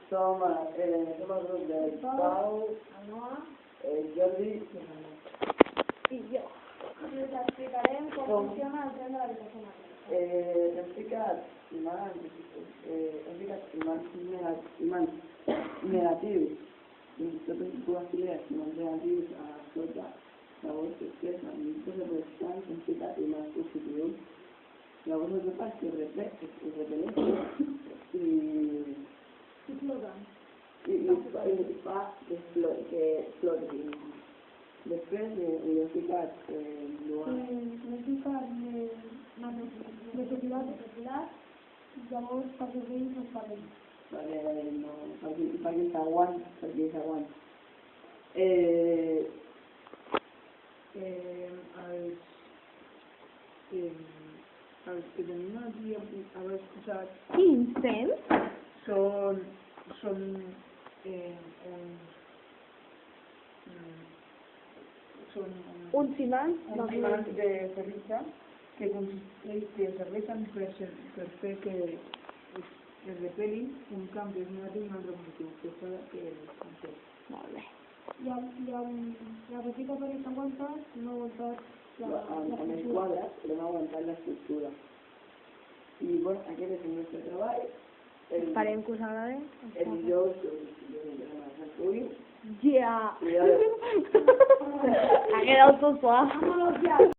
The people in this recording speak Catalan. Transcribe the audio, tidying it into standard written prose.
som el grup del Pau, el Jordi i jo. I us explicarem com funciona el tren de l'habitació materna. hem ficat imants negatius, totes les dues fileres, imants negatius a sota. Llavors, després, amb aquests representants hem ficat imants positius. Llavors, el que fa és que es repel·leixen i fa que explotin. Després he ficat de sopilat, llavors perquè ells no es parlen. perquè s'aguant. Els que tenim aquí haver posat Quins tens? són Uns imants uns imants de ferritxa que serveixen per fer que es repel·lin un camp que és negatiu i un altre positiu, que fa que funcioni. Molt bé. I la petita per aquesta aguantat no ha aguantat amb els quadres l'hem aguantat l'estructura. I bueno, aquest és el nostre treball. Esperem que us agradi. El dijous jo Ja! ja Ha quedado todo suave.